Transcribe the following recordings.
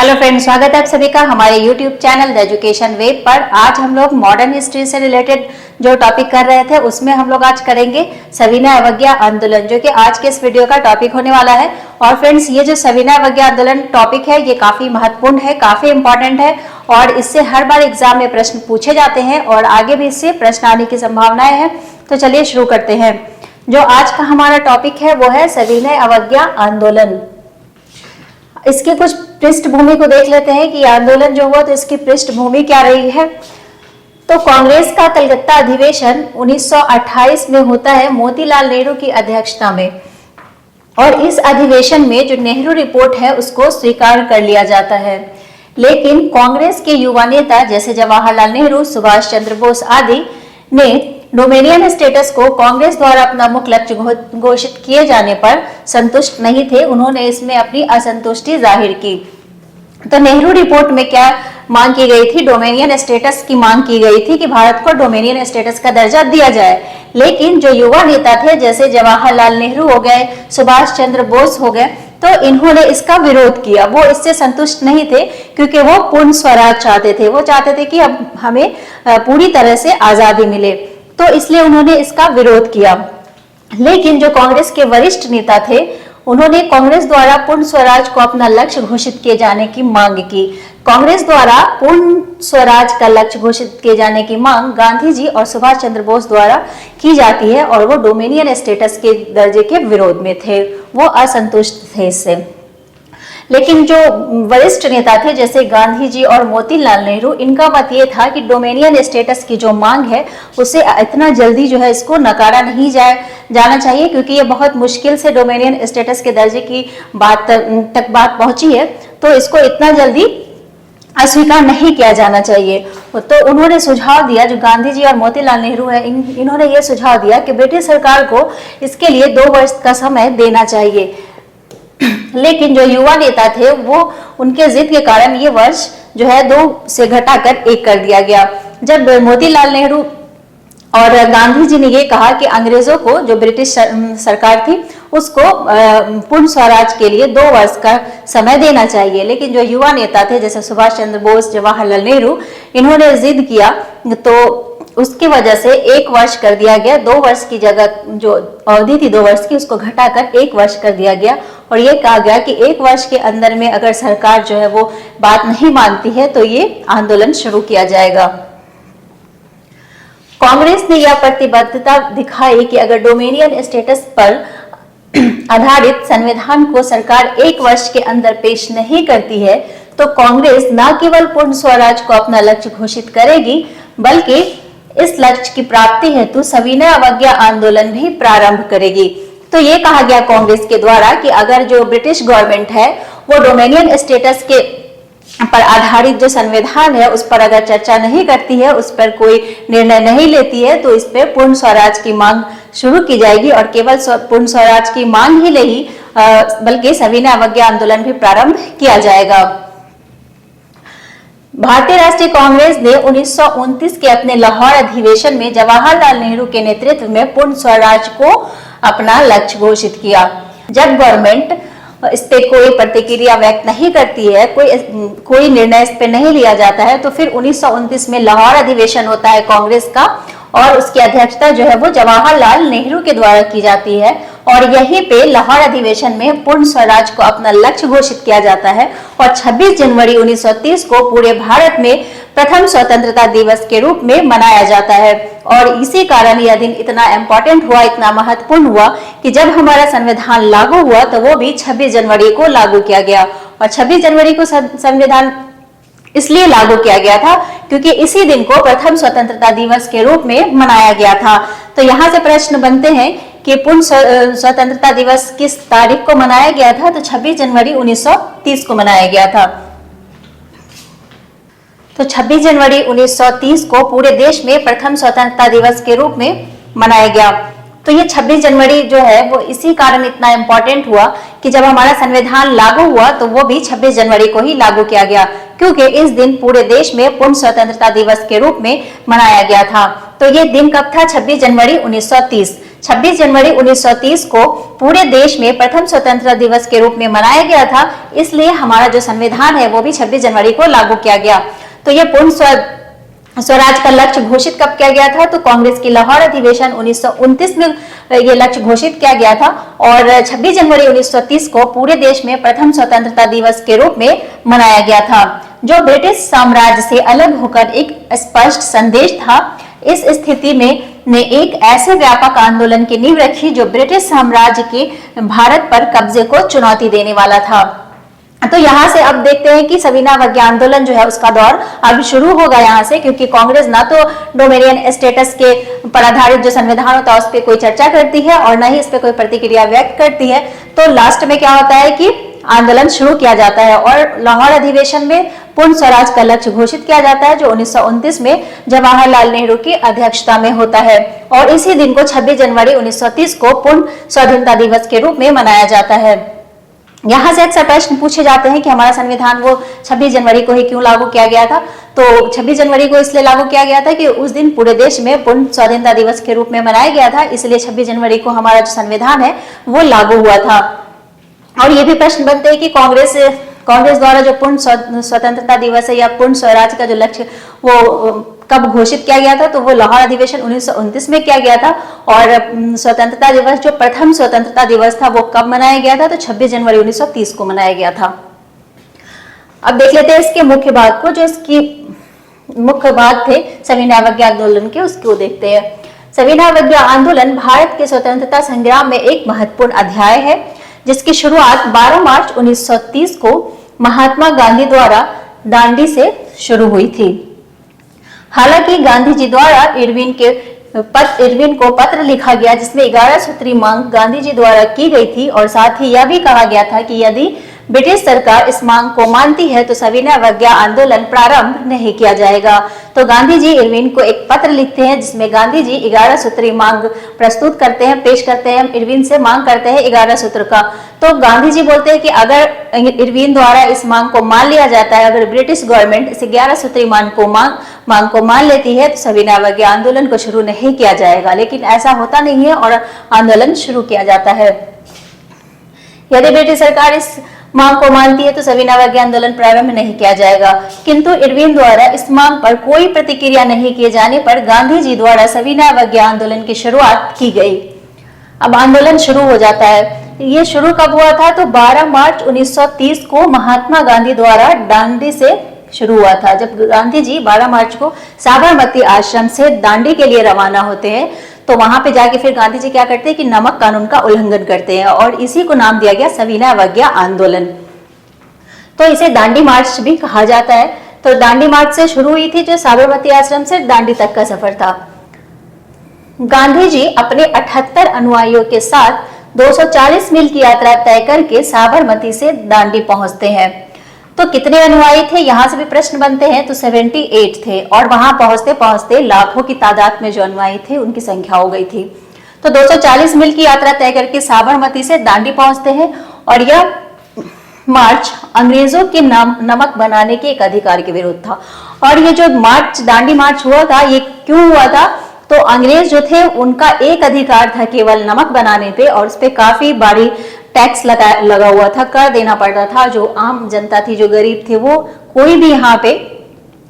Hello friends, स्वागत है आप सभी का हमारे YouTube channel the education web पर। आज हम लोग मॉडर्न हिस्ट्री से रिलेटेड जो टॉपिक कर रहे थे उसमें हम लोग आज करेंगे सविनय अवज्ञा आंदोलन, जो कि आज के इस वीडियो का टॉपिक होने वाला है। और फ्रेंड्स, ये जो सविनय अवज्ञा आंदोलन टॉपिक है ये काफी महत्वपूर्ण है, काफी इंपॉर्टेंट है और इससे हर बार एग्जाम में प्रश्न पूछे जाते हैं और आगे भी इससे प्रश्न आने की संभावनाएं हैं। तो चलिए शुरू करते हैं। जो आज का हमारा टॉपिक है वो है सविनय अवज्ञा आंदोलन। इसके कुछ पृष्ठभूमि को देख लेते हैं कि आंदोलन जो हुआ तो इसकी पृष्ठभूमि क्या रही है। तो कांग्रेस का कलकत्ता अधिवेशन 1928 में होता है मोतीलाल नेहरू की अध्यक्षता में, और इस अधिवेशन में जो नेहरू रिपोर्ट है उसको स्वीकार कर लिया जाता है। लेकिन कांग्रेस के युवा नेता जैसे जवाहरलाल नेहरू, सुभाष चंद्र बोस आदि ने डोमेनियन स्टेटस को कांग्रेस द्वारा अपना मुख्य लक्ष्य घोषित किए जाने पर संतुष्ट नहीं थे। उन्होंने इसमें अपनी असंतुष्टि जाहिर की। तो नेहरू रिपोर्ट में क्या मांग की गई थी? डोमेनियन स्टेटस की मांग की गई थी कि भारत को डोमेनियन स्टेटस का दर्जा दिया जाए। लेकिन जो युवा नेता थे जैसे जवाहरलाल नेहरू हो गए, सुभाष चंद्र बोस हो गए, तो इन्होंने इसका विरोध किया। वो इससे संतुष्ट नहीं थे क्योंकि वो पूर्ण स्वराज चाहते थे। वो चाहते थे कि अब हमें पूरी तरह से आजादी मिले, तो इसलिए उन्होंने इसका विरोध किया। लेकिन जो कांग्रेस के वरिष्ठ नेता थे उन्होंने कांग्रेस द्वारा पूर्ण स्वराज को अपना लक्ष्य घोषित किए जाने की मांग की। कांग्रेस द्वारा पूर्ण स्वराज का लक्ष्य घोषित किए जाने की मांग गांधी जी और सुभाष चंद्र बोस द्वारा की जाती है और वो डोमेनियन स्टेटस के दर्जे के विरोध में थे, वो असंतुष्ट थे इससे। लेकिन जो वरिष्ठ नेता थे जैसे गांधी जी और मोतीलाल नेहरू, इनका मत ये था कि डोमेनियन स्टेटस की जो मांग है उसे इतना जल्दी जो है इसको नकारा नहीं जाना चाहिए, क्योंकि ये बहुत मुश्किल से डोमेनियन स्टेटस के दर्जे की बात पहुंची है, तो इसको इतना जल्दी अस्वीकार नहीं किया जाना चाहिए। तो उन्होंने सुझाव दिया, जो गांधी जी और मोतीलाल नेहरू है इन्होंने ये सुझाव दिया कि ब्रिटिश सरकार को इसके लिए 2 वर्ष का समय देना चाहिए। लेकिन जो युवा नेता थे वो उनके जिद के कारण ये वर्ष जो है 2 से घटाकर 1 कर दिया गया। जब मोतीलाल नेहरू और गांधी जी ने ये कहा कि अंग्रेजों को, जो ब्रिटिश सरकार थी, उसको पूर्ण स्वराज के लिए 2 वर्ष का समय देना चाहिए। लेकिन जो युवा नेता थे जैसे सुभाष चंद्र बोस, जवाहरलाल नेहरू, इन्होंने जिद किया तो उसकी वजह से 1 वर्ष कर दिया गया। 2 वर्ष की जगह जो अवधि थी 2 वर्ष की, उसको घटाकर 1 वर्ष कर दिया गया और ये कहा गया कि 1 वर्ष के अंदर में अगर सरकार जो है वो बात नहीं मानती है तो ये आंदोलन शुरू किया जाएगा। कांग्रेस ने यह प्रतिबद्धता दिखाई कि अगर डोमेनियन स्टेटस पर आधारित संविधान को सरकार 1 वर्ष के अंदर पेश नहीं करती है तो कांग्रेस न केवल पूर्ण स्वराज को अपना लक्ष्य घोषित करेगी बल्कि इस लक्ष्य की प्राप्ति हेतु सविनय अवज्ञा आंदोलन भी प्रारंभ करेगी। तो ये कहा गया कांग्रेस के द्वारा कि अगर जो ब्रिटिश गवर्नमेंट है वो डोमेनियन स्टेटस के पर आधारित जो संविधान है उस पर अगर चर्चा नहीं करती है, उस पर कोई निर्णय नहीं लेती है, तो इस पे पूर्ण स्वराज की मांग शुरू की जाएगी। और केवल पूर्ण स्वराज की मांग ही नहीं बल्कि सविनय अवज्ञा आंदोलन भी प्रारंभ किया जाएगा। भारतीय राष्ट्रीय कांग्रेस ने 1929 के अपने लाहौर अधिवेशन में जवाहरलाल नेहरू के नेतृत्व में पूर्ण स्वराज को अपना लक्ष्य घोषित किया। जब गवर्नमेंट इस पे कोई प्रतिक्रिया व्यक्त नहीं करती है, कोई निर्णय इस पे नहीं लिया जाता है, तो फिर 1929 में लाहौर अधिवेशन होता है कांग्रेस का और उसकी अध्यक्षता जो है वो जवाहरलाल नेहरू के द्वारा की जाती है। और यहीं पे लाहौर अधिवेशन में पूर्ण स्वराज को अपना लक्ष्य घोषित किया जाता है और 26 जनवरी 1930 को पूरे भारत में प्रथम स्वतंत्रता दिवस के रूप में मनाया जाता है। और इसी कारण यह दिन इतना इम्पोर्टेंट हुआ, इतना महत्वपूर्ण हुआ कि जब हमारा संविधान लागू हुआ तो वो भी 26 जनवरी को लागू किया गया। और 26 जनवरी को संविधान इसलिए लागू किया गया था क्योंकि इसी दिन को प्रथम स्वतंत्रता दिवस के रूप में मनाया गया था। तो यहाँ से प्रश्न बनते हैं कि पूर्ण स्वतंत्रता दिवस किस तारीख को मनाया गया था? तो 26 जनवरी 1930 को मनाया गया था। तो 26 जनवरी 1930 को पूरे देश में प्रथम स्वतंत्रता दिवस के रूप में मनाया गया। तो ये 26 जनवरी जो है वो इसी कारण इतना इम्पोर्टेंट हुआ कि जब हमारा संविधान लागू हुआ तो वो भी 26 जनवरी को ही लागू किया गया, क्योंकि इस दिन पूरे देश में पूर्ण स्वतंत्रता दिवस के रूप में मनाया गया था। तो ये दिन कब था? 26 जनवरी 1930। 26 जनवरी 1930 को पूरे देश में प्रथम स्वतंत्रता दिवस के रूप में मनाया गया था, इसलिए हमारा जो संविधान है वो भी 26 जनवरी को लागू किया गया। तो ये पूर्ण स्वराज का लक्ष्य घोषित कब किया गया था? तो कांग्रेस की लाहौर अधिवेशन 1929 में ये लक्ष्य घोषित किया गया था और 26 जनवरी 1930 को पूरे देश में प्रथम स्वतंत्रता दिवस के रूप में मनाया गया था, जो ब्रिटिश साम्राज्य से अलग होकर एक स्पष्ट संदेश था। इस स्थिति में ने एक ऐसे व्यापक आंदोलन की नींव रखी जो ब्रिटिश साम्राज्य के भारत पर कब्जे को चुनौती देने वाला था। तो यहाँ से अब देखते हैं कि सविनय अवज्ञा आंदोलन जो है उसका दौर अब शुरू होगा यहाँ से, क्योंकि कांग्रेस ना तो डोमेनियन स्टेटस के पर आधारित जो संविधान होता है उस पर कोई चर्चा करती है और न ही इस पर कोई प्रतिक्रिया व्यक्त करती है। तो लास्ट में क्या होता है कि आंदोलन शुरू किया जाता है और लाहौर अधिवेशन में पूर्ण स्वराज का लक्ष्य घोषित किया जाता है, जो 1929 में जवाहरलाल नेहरू की अध्यक्षता में होता है और इसी दिन को 26 जनवरी 1930 को पूर्ण स्वाधीनता दिवस के रूप में मनाया जाता है। यहाँ से अक्सर प्रश्न पूछे जाते हैं कि हमारा संविधान वो 26 जनवरी को ही क्यों लागू किया गया था? तो 26 जनवरी को इसलिए लागू किया गया था कि उस दिन पूरे देश में पूर्ण स्वाधीनता दिवस के रूप में मनाया गया था, इसलिए 26 जनवरी को हमारा जो संविधान है वो लागू हुआ था। और ये भी प्रश्न बनते हैं कि कांग्रेस द्वारा जो पूर्ण स्वतंत्रता दिवस है या पूर्ण स्वराज का जो लक्ष्य वो कब घोषित किया गया था? तो वो लाहौर अधिवेशन 1929 में किया गया था और स्वतंत्रता दिवस जो प्रथम स्वतंत्रता दिवस था वो कब मनाया गया था? तो 26 जनवरी 1930 को मनाया गया था। अब देख लेते हैं इसके मुख्य भाग को, जो इसकी मुख्य भाग थे सविनय अवज्ञा आंदोलन के, उसको देखते हैं। सविनय अवज्ञा आंदोलन भारत के स्वतंत्रता संग्राम में एक महत्वपूर्ण अध्याय है, जिसकी शुरुआत 12 मार्च 1930 को महात्मा गांधी द्वारा दांडी से शुरू हुई थी। हालांकि गांधी जी द्वारा इरविन को पत्र लिखा गया जिसमें 11 सूत्री मांग गांधी जी द्वारा की गई थी और साथ ही यह भी कहा गया था कि यदि ब्रिटिश सरकार इस मांग को मानती है तो सविनय अवज्ञा आंदोलन प्रारंभ नहीं किया जाएगा। तो गांधी जी इरविन को एक पत्र लिखते हैं जिसमें गांधी जी 11 सूत्री मांग प्रस्तुत करते हैं, पेश करते हैं, इरविन से मांग करते हैं 11 सूत्र का। तो गांधी जी बोलते हैं कि अगर इरविन द्वारा इस मांग को मान लिया जाता है, अगर ब्रिटिश गवर्नमेंट इस 11 सूत्री मांग को मान लेती है तो सविनय अवज्ञा आंदोलन को शुरू नहीं किया जाएगा। लेकिन ऐसा होता नहीं है और आंदोलन शुरू किया जाता है। यदि ब्रिटिश सरकार इस मांग को मानती है तो सविनय अवज्ञा आंदोलन प्रारंभ नहीं किया जाएगा, किंतु इरविन द्वारा इस मांग पर कोई प्रतिक्रिया नहीं किए जाने पर गांधी जी द्वारा सविनय अवज्ञा आंदोलन की शुरुआत की गई। अब आंदोलन शुरू हो जाता है। ये शुरू कब हुआ था? तो 12 मार्च 1930 को महात्मा गांधी द्वारा दांडी से शुरू हुआ था। जब गांधी जी 12 मार्च को साबरमती आश्रम से दांडी के लिए रवाना होते हैं तो वहां पे जाके फिर गांधी जी क्या करते हैं कि नमक कानून का उल्लंघन करते हैं और इसी को नाम दिया गया सविनय अवज्ञा आंदोलन। तो इसे दांडी मार्च भी कहा जाता है। तो दांडी मार्च से शुरू हुई थी, जो साबरमती आश्रम से दांडी तक का सफर था। गांधी जी अपने 78 अनुयायियों के साथ 240 मील की यात्रा तय करके साबरमती से दांडी पहुंचते हैं। तो कितने अनुयायी थे, यहाँ से भी प्रश्न बनते हैं। तो 78 थे और वहां पहुंचते पहुंचते लाखों की तादाद में जो अनुयायी थे उनकी संख्या हो गई थी। तो 240 मील की यात्रा तय करके साबरमती से दांडी पहुंचते हैं और यह मार्च अंग्रेजों के नमक बनाने के एक अधिकार के विरुद्ध था। और ये जो मार्च दांडी मार्च हुआ था, ये क्यों हुआ था? तो अंग्रेज जो थे उनका एक अधिकार था केवल नमक बनाने पे और उस पे काफी भारी टैक्स लगा हुआ था, कर देना पड़ता था। जो आम जनता थी, जो गरीब थे, वो कोई भी यहाँ पे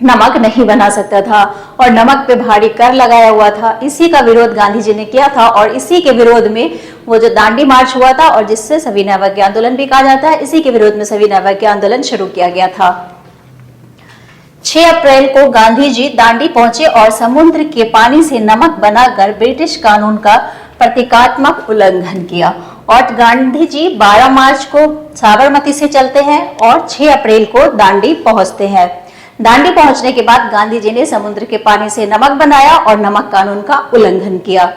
नमक नहीं बना सकता था और नमक पे भारी कर लगाया हुआ था। इसी का विरोध गांधी जी ने किया था और इसी के विरोध में वो जो दांडी मार्च हुआ था और जिससे सविनय अवज्ञा आंदोलन भी कहा जाता है, इसी के विरोध में सविनय अवज्ञा आंदोलन शुरू किया गया था। 6 अप्रैल को गांधी जी दांडी पहुंचे और समुद्र के पानी से नमक बनाकर ब्रिटिश कानून का प्रतीकात्मक उल्लंघन किया। और गांधी जी 12 मार्च को साबरमती से चलते हैं और 6 अप्रैल को दांडी पहुंचते हैं। दांडी पहुंचने के बाद गांधी जी ने समुद्र के पानी से नमक बनाया और नमक कानून का उल्लंघन किया।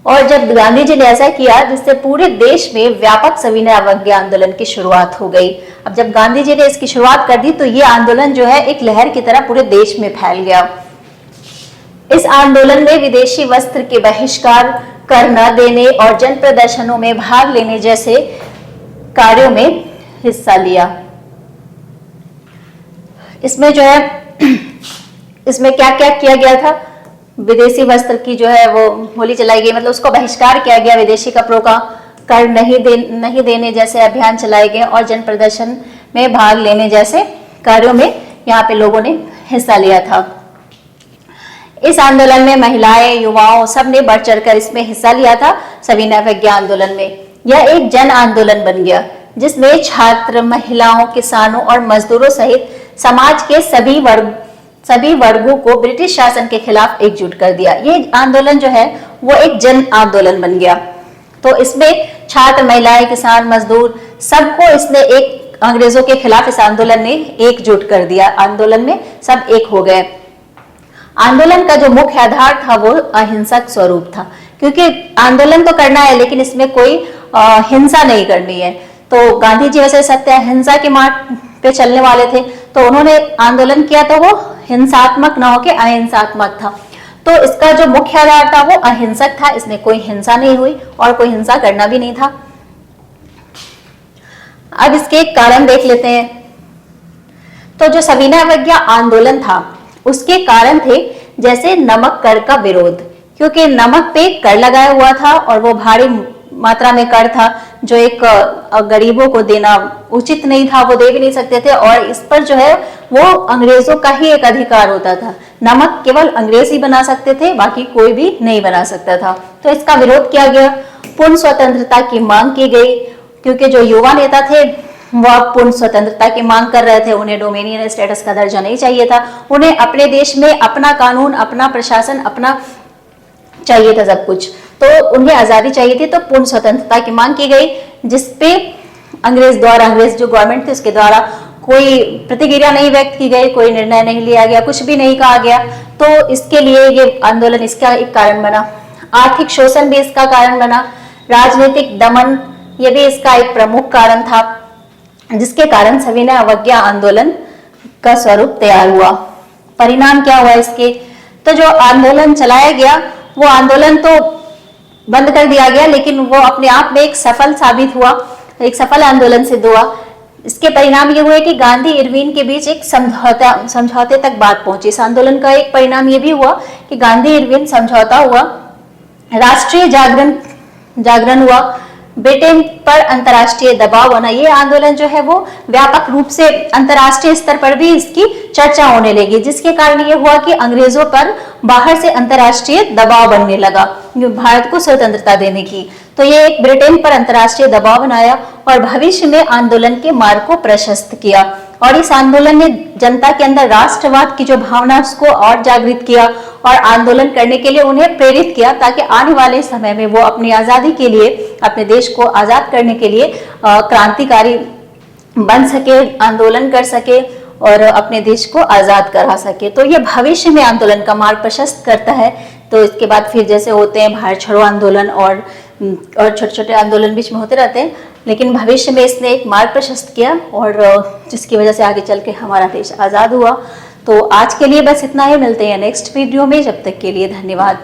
और जब गांधी जी ने ऐसा किया जिससे पूरे देश में व्यापक सविनय अवज्ञा आंदोलन की शुरुआत हो गई। अब जब गांधी जी ने इसकी शुरुआत कर दी तो ये आंदोलन जो है एक लहर की तरह पूरे देश में फैल गया। इस आंदोलन में विदेशी वस्त्र के बहिष्कार, कर न देने और जन प्रदर्शनों में भाग लेने जैसे कार्यों में हिस्सा लिया। इसमें जो है इसमें क्या क्या किया गया था? विदेशी वस्त्र की जो है वो होली चलाई गई, मतलब उसको बहिष्कार किया गया, विदेशी कपड़ों का कर नहीं देने जैसे अभियान चलाए गए और जन प्रदर्शन में भाग लेने जैसे कार्यों में यहाँ पे लोगों ने हिस्सा लिया था। इस आंदोलन में महिलाएं, युवाओं सब ने बढ़ चढ़कर इसमें हिस्सा लिया था। सविनय अवज्ञा आंदोलन में यह एक जन आंदोलन बन गया जिसमें छात्र, महिलाओं, किसानों और मजदूरों सहित समाज के सभी वर्गों को ब्रिटिश शासन के खिलाफ एकजुट कर दिया। ये आंदोलन जो है वो एक जन आंदोलन बन गया। तो इसमें छात्र, महिलाएं, किसान, मजदूर सबको इसने एक अंग्रेजों के खिलाफ इस आंदोलन ने एकजुट कर दिया। आंदोलन में सब एक हो गए। आंदोलन का जो मुख्य आधार था वो अहिंसक स्वरूप था, क्योंकि आंदोलन तो करना है लेकिन इसमें कोई हिंसा नहीं करनी है। तो गांधी जी वैसे सत्य अहिंसा के मार्ग पे चलने वाले थे, तो उन्होंने आंदोलन किया तो वो हिंसात्मक न होकर अहिंसात्मक था। तो इसका जो मुख्य आधार था वो अहिंसक था, इसमें कोई हिंसा नहीं हुई और कोई हिंसा करना भी नहीं था। अब इसके एक कारण देख लेते हैं। तो जो सविनय अवज्ञा आंदोलन था उसके कारण थे जैसे नमक कर का विरोध, क्योंकि नमक पे कर लगाया हुआ था और वो भारी मात्रा में कर था जो एक गरीबों को देना उचित नहीं था, वो दे भी नहीं सकते थे और इस पर जो है वो अंग्रेजों का ही एक अधिकार होता था। नमक केवल अंग्रेज ही बना सकते थे, बाकी कोई भी नहीं बना सकता था। तो इसका विरोध किया गया। पूर्ण स्वतंत्रता की मांग की गई, क्योंकि जो युवा नेता थे वह पूर्ण स्वतंत्रता की मांग कर रहे थे। उन्हें डोमिनियन स्टेटस का दर्जा नहीं चाहिए था, उन्हें अपने देश में अपना कानून, अपना प्रशासन, अपना चाहिए था सब कुछ। तो उन्हें आजादी चाहिए थी, तो पूर्ण स्वतंत्रता की मांग की गई, जिसपे अंग्रेज जो गवर्नमेंट थी उसके द्वारा कोई प्रतिक्रिया नहीं व्यक्त की गई, कोई निर्णय नहीं लिया गया, कुछ भी नहीं कहा गया। तो इसके लिए ये आंदोलन इसका एक कारण बना। आर्थिक शोषण भी इसका कारण बना। राजनीतिक दमन ये भी इसका एक प्रमुख कारण था, जिसके कारण सविनय अवज्ञा आंदोलन का स्वरूप तैयार हुआ। परिणाम क्या हुआ इसके? तो जो आंदोलन चलाया गया वो आंदोलन तो बंद कर दिया गया, लेकिन वो अपने आप में एक सफल साबित हुआ, एक सफल आंदोलन सिद्ध हुआ। इसके परिणाम ये हुए कि गांधी इरविन के बीच एक समझौते तक बात पहुंची। इस आंदोलन का एक परिणाम ये भी हुआ कि गांधी इरविन समझौता हुआ, राष्ट्रीय जागरण हुआ, ब्रिटेन पर अंतर्राष्ट्रीय दबाव बना। ये आंदोलन जो है वो व्यापक रूप से अंतर्राष्ट्रीय स्तर पर भी इसकी चर्चा होने लगी, जिसके कारण ये हुआ कि अंग्रेजों पर बाहर से अंतर्राष्ट्रीय दबाव बनने लगा भारत को स्वतंत्रता देने की। तो ये एक ब्रिटेन पर अंतर्राष्ट्रीय दबाव बनाया और भविष्य में आंदोलन के मार्ग को प्रशस्त किया। और इस आंदोलन ने जनता के अंदर राष्ट्रवाद की जो भावना उसको और जागृत किया और आंदोलन करने के लिए उन्हें प्रेरित किया, ताकि आने वाले समय में वो अपनी आजादी के लिए, अपने देश को आजाद करने के लिए क्रांतिकारी बन सके, आंदोलन कर सके और अपने देश को आजाद करा सके। तो ये भविष्य में आंदोलन का मार्ग प्रशस्त करता है। तो इसके बाद फिर जैसे होते हैं भारत छोड़ो आंदोलन और छोटे छोटे आंदोलन बीच में होते रहते हैं, लेकिन भविष्य में इसने एक मार्ग प्रशस्त किया और जिसकी वजह से आगे चल के हमारा देश आजाद हुआ। तो आज के लिए बस इतना ही, मिलते हैं नेक्स्ट वीडियो में। जब तक के लिए धन्यवाद।